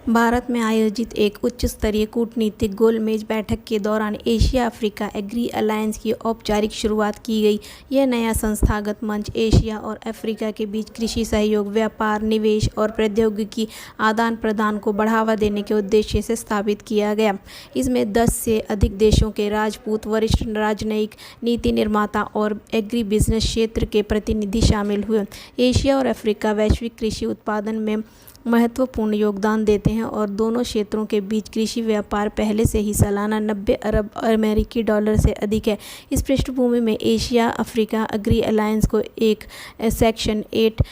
भारत में आयोजित एक उच्च स्तरीय कूटनीतिक गोलमेज बैठक के दौरान एशिया अफ्रीका एग्री अलायंस की औपचारिक शुरुआत की गई। यह नया संस्थागत मंच एशिया और अफ्रीका के बीच कृषि सहयोग, व्यापार, निवेश और प्रौद्योगिकी आदान प्रदान को बढ़ावा देने के उद्देश्य से स्थापित किया गया। इसमें 10 से अधिक देशों के राजपूत, वरिष्ठ राजनयिक, नीति निर्माता और एग्री बिजनेस क्षेत्र के प्रतिनिधि शामिल हुए। एशिया और अफ्रीका वैश्विक कृषि उत्पादन में महत्वपूर्ण योगदान देते हैं और दोनों क्षेत्रों के बीच कृषि व्यापार पहले से ही सालाना 90 अरब अमेरिकी डॉलर से अधिक है। इस पृष्ठभूमि में एशिया अफ्रीका एग्री अलायंस को एक सेक्शन 8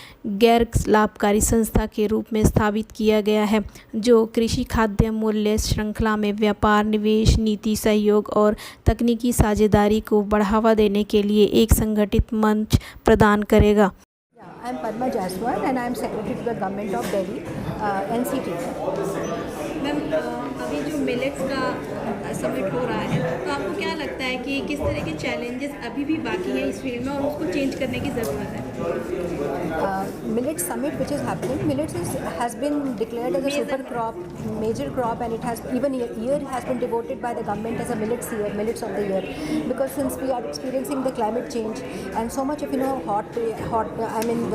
गैर लाभकारी संस्था के रूप में स्थापित किया गया है, जो कृषि खाद्य मूल्य श्रृंखला में व्यापार, निवेश, नीति सहयोग और तकनीकी साझेदारी को बढ़ावा देने के लिए एक संगठित मंच प्रदान करेगा। I'm Padma Jaiswal and I'm Secretary to the Government of Delhi, NCT. Ma'am, अभी जो मिलेट्स का समिट हो रहा है, तो आपको क्या लगता है कि किस तरह के चैलेंजेस अभी भी बाकी हैं इस फील्ड में और उसको चेंज करने की ज़रूरत है? Millet summit which is happening, millets has been declared as a super crop, major crop, and it has even a year has been devoted by the government as a millets year, millets of the year, because since we are experiencing the climate change and so much of hot, I mean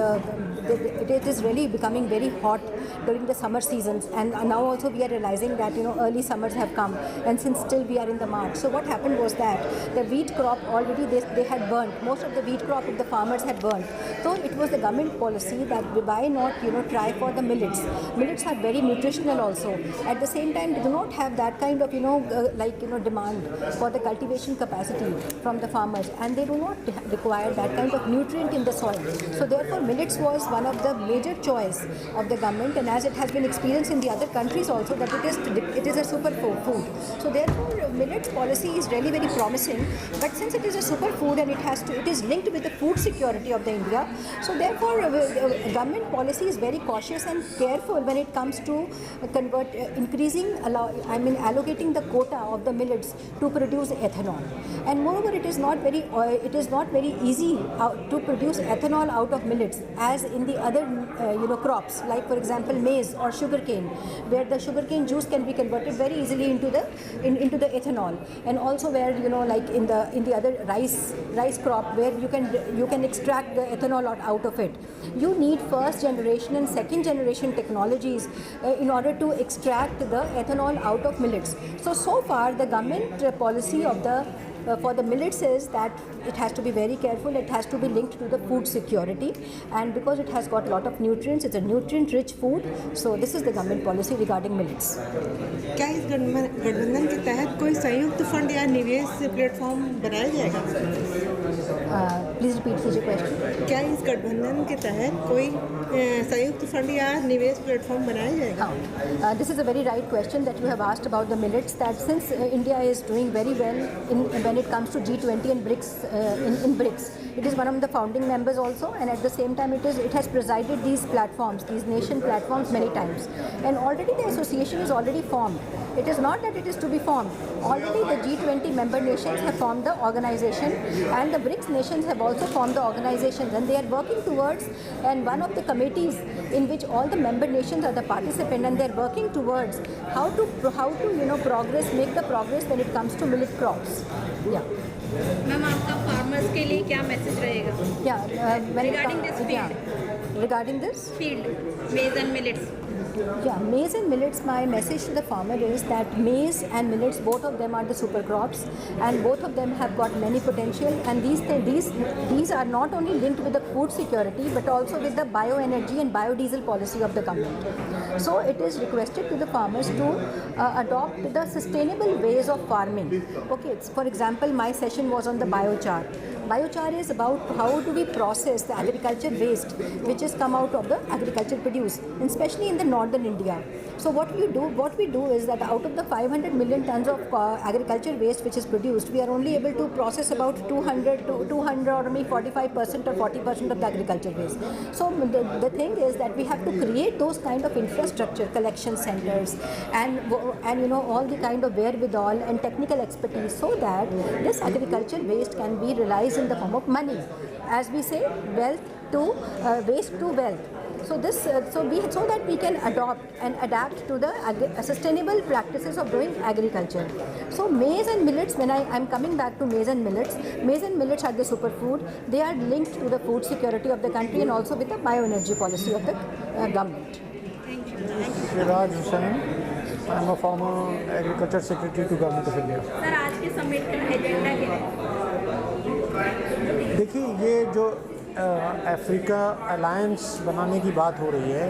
it is really becoming very hot during the summer seasons, and now also we are realizing that early summers have come, and since still we are in the March. So what happened was that the wheat crop already they had burnt, most of the wheat crop of the farmers had burnt. So it was the government policy that why not try for the millets. Millets are very nutritional also. At the same time, they do not have that kind of demand for the cultivation capacity from the farmers, and they do not require that kind of nutrient in the soil. So therefore millets was one of the major choice of the government, and as it has been experienced in the other countries also that it is a super food. So therefore millets policy is really very promising, but since it is a super food and it is linked with the food security of the India, so therefore government policy is very cautious and careful when it comes to allocating the quota of the millets to produce ethanol. And moreover, it is not very easy to produce ethanol out of millets as in the other crops, like for example maize or sugarcane, where the sugarcane juice can be converted very easily into the ethanol, and also where like in the other rice crop, where you can extract the ethanol out of it. You need first generation and second generation technologies in order to extract the ethanol out of millets. So far the government policy of for the millets is that it has to be very careful, it has to be linked to the food security, and because it has got a lot of nutrients, it's a nutrient rich food. So this is the government policy regarding millets. क्या इस गठबंधन के तहत कोई संयुक्त fund या निवेश platform बनाया जाएगा? Please repeat the question. क्या इस गठबंधन के तहत कोई संयुक्त फंड या निवेश प्लेटफॉर्म बनाया जाएगा? This is a very right question that you have asked about the millets, that since India is doing very well when it comes to G20 and BRICS, in BRICS, it is one of the founding members also, and at the same time it has presided these platforms, these nation platforms many times, and already the association is already formed. It is not that it is to be formed. Already the G20 member nations have formed the organization, and the BRICS nations have also formed the organizations, and they are working towards, and one of the committees in which all the member nations are the participant, and they are working towards how to make the progress when it comes to millet crops. Yeah. Ma'am, आपका farmers के लिए क्या message रहेगा? Regarding this field. Regarding this field, maize and millets. Yeah, maize and millets, my message to the farmer is that maize and millets, both of them are the super crops, and both of them have got many potential, and these are not only linked with the food security but also with the bioenergy and biodiesel policy of the government. So it is requested to the farmers to adopt the sustainable ways of farming. Okay, for example, my session was on the biochar. Biochar is about how do we process the agriculture waste which has come out of the agriculture produce, and especially in the northern India. So what we do is that out of the 500 million tons of agriculture waste which is produced, we are only able to process about 200 or maybe 45% or 40% of the agriculture waste. So the thing is that we have to create those kind of infrastructure, collection centers, and all the kind of wherewithal and technical expertise, so that this agriculture waste can be realized in the form of money. As we say, wealth to waste to wealth. So that we can adopt and adapt to the sustainable practices of doing agriculture. So maize and millets, when I'm coming back to maize and millets are the superfood. They are linked to the food security of the country and also with the bioenergy policy of the government. Siraj Hussain, I'm a former Agriculture Secretary to Government of India. Sir आज के summit का agenda क्या है? देखिए, ये जो Africa alliance बनाने की बात हो रही है,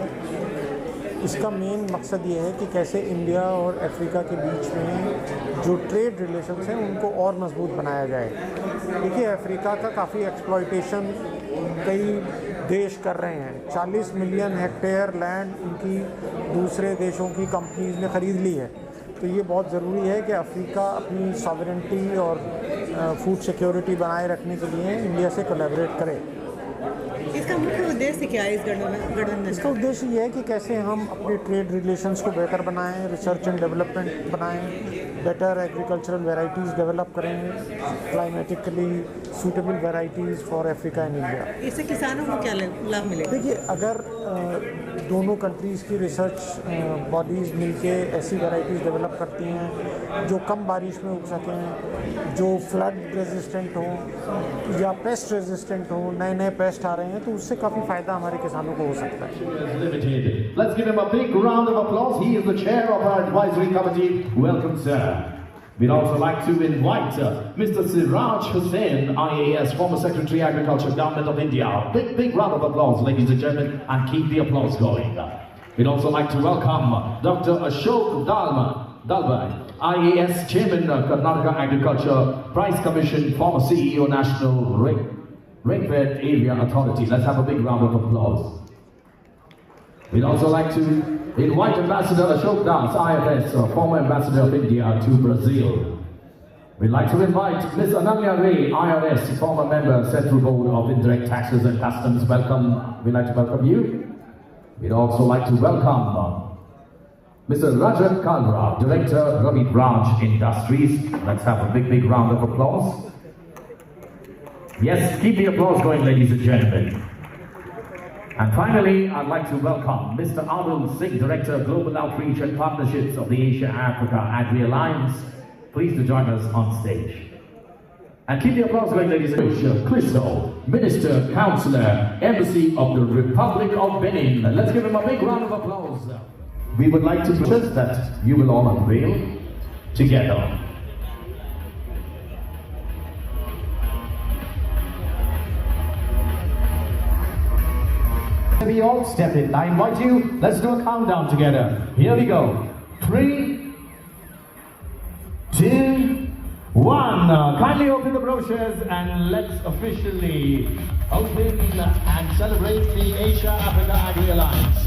इसका मेन मकसद ये है कि कैसे इंडिया और अफ्रीका के बीच में जो ट्रेड रिलेशंस हैं उनको और मजबूत बनाया जाए। देखिए, अफ्रीका का काफ़ी एक्सप्लॉयटेशन कई देश कर रहे हैं। 40 मिलियन हेक्टेयर लैंड उनकी दूसरे देशों की कंपनीज ने ख़रीद ली है। तो ये बहुत ज़रूरी है कि अफ्रीका अपनी सॉवरेंटी और फूड सिक्योरिटी बनाए रखने के लिए इंडिया से कोलैबोरेट करे। इसका मुख्य उद्देश्य क्या है इस गठबंधन? इसका उद्देश्य ये है कि कैसे हम अपने ट्रेड रिलेशंस को बेहतर बनाएं, रिसर्च एंड डेवलपमेंट बनाएं, बेटर एग्रीकल्चरल वैरायटीज़ डेवलप करें, climatically suitable varieties for Africa and India. इससे किसानों को क्या लाभ मिलेगा? देखिए, अगर दोनों कंट्रीज़ की रिसर्च बॉडीज़ मिलके ऐसी वैरायटीज़ डेवलप करती हैं जो कम बारिश में उग सकें, जो फ्लड रेजिस्टेंट हों या पेस्ट रेजिस्टेंट हों, नए पेस्ट आ रहे हैं, तो उससे काफ़ी फ़ायदा हमारे किसानों को हो सकता है। Let's give him a big round of applause. He is the chair of our advisory committee. Welcome, sir. We'd also like to invite Mr. Siraj Hussain, IAS, former Secretary Agriculture, Government of India. Big round of applause, ladies and gentlemen, and keep the applause going. We'd also like to welcome Dr. Ashok Dalbai, IAS Chairman, Karnataka Agriculture Price Commission, former CEO, National Rainfed Area Authority. Let's have a big round of applause. We'd also like to invite Ambassador Ashok Das, IFS, former Ambassador of India to Brazil. We'd like to invite Ms. Ananya Ray, IRS, former member, Central Board of Indirect Taxes and Customs. Welcome. We'd like to welcome you. We'd also like to welcome Mr. Rajat Kalra, Director, Ravi Branch Industries. Let's have a big round of applause. Yes, keep the applause going, ladies and gentlemen. And finally, I'd like to welcome Mr. Arul Singh, Director, Global Outreach and Partnerships of the Asia Africa Agri Alliance. Please to join us on stage. And keep the applause going, ladies and gentlemen. Crystal, Minister, Councillor, Embassy of the Republic of Benin. Let's give him a big round of applause. We would like to suggest that you will all unveil together. We all step in. I invite you, let's do a countdown together. Here we go. 3, 2, 1. Kindly open the brochures and let's officially open and celebrate the Asia Africa Agri Alliance.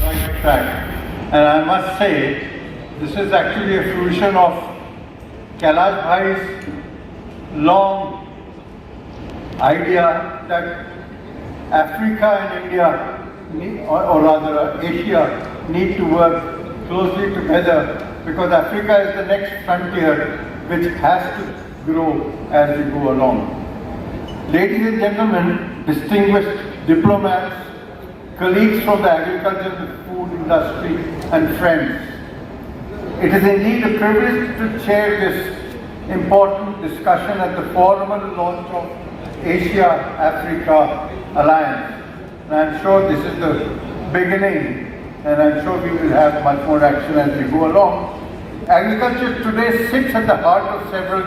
Right track. And I must say, this is actually a fruition of Kailash Bhai's long idea that Africa and India, or rather Asia, need to work closely together because Africa is the next frontier which has to grow as we go along. Ladies and gentlemen, distinguished diplomats, colleagues from the agriculture and food industry, and friends, it is indeed a privilege to chair this important discussion at the formal launch of Asia Africa Alliance. And I'm sure this is the beginning, and I'm sure we will have much more action as we go along. Agriculture today sits at the heart of several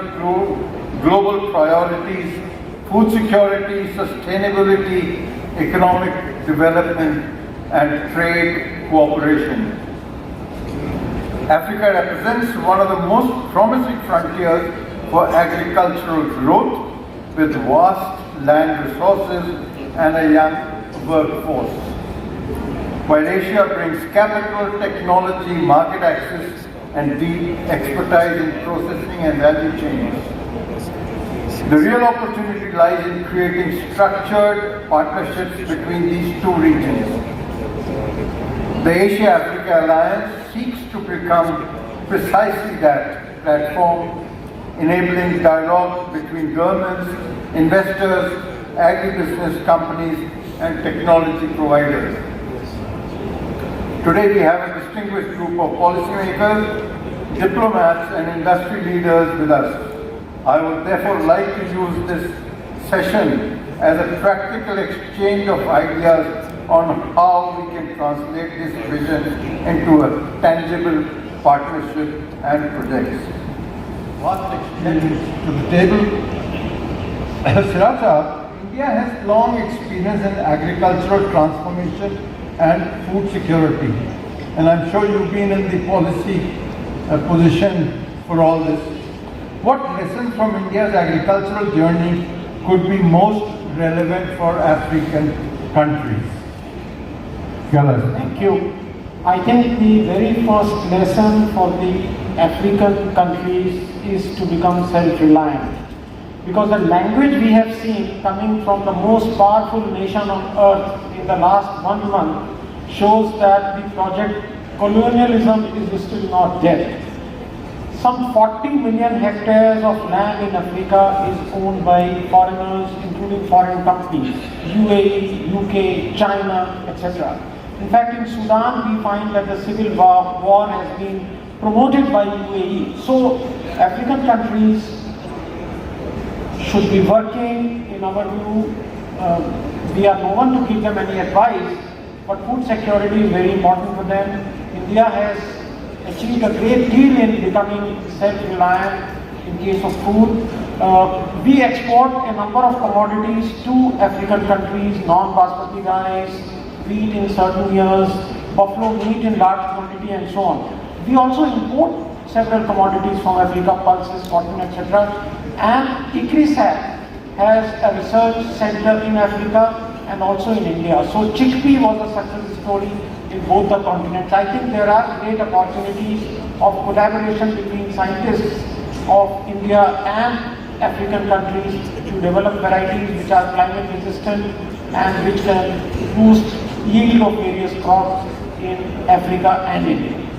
global priorities: food security, sustainability, economic development, and trade cooperation. Africa represents one of the most promising frontiers for agricultural growth, with vast land resources and a young workforce. While Asia brings capital, technology, market access, and deep expertise in processing and value chains, the real opportunity lies in creating structured partnerships between these two regions. The Asia Africa Alliance seeks to become precisely that, platform enabling dialogue between governments, investors, agribusiness companies and technology providers. Today we have a distinguished group of policymakers, diplomats and industry leaders with us. I would therefore like to use this session as a practical exchange of ideas on how we can translate this vision into a tangible partnership and projects. What extends to the table? Sriracha, India has long experience in agricultural transformation and food security. And I'm sure you've been in the policy position for all this. What lessons from India's agricultural journey could be most relevant for African countries? Thank you. I think the very first lesson for the African countries is to become self-reliant. Because the language we have seen coming from the most powerful nation on earth in the last 1 month shows that the project colonialism is still not dead. Some 40 million hectares of land in Africa is owned by foreigners, including foreign companies, UAE, UK, China, etc. In fact, in Sudan, we find that the civil war has been promoted by UAE. So, African countries should be working, in our view. We are no one to give them any advice, but food security is very important for them. India has achieved a great deal in becoming self-reliant in case of food. We export a number of commodities to African countries, non-basmati rice, wheat in certain years, buffalo meat in large quantity and so on. We also import several commodities from Africa, pulses, cotton, etc. And ICRISAT has a research center in Africa and also in India. So chickpea was a success story in both the continents. I think there are great opportunities of collaboration between scientists of India and African countries to develop varieties which are climate resistant and which can boost yield of various crops in Africa and India.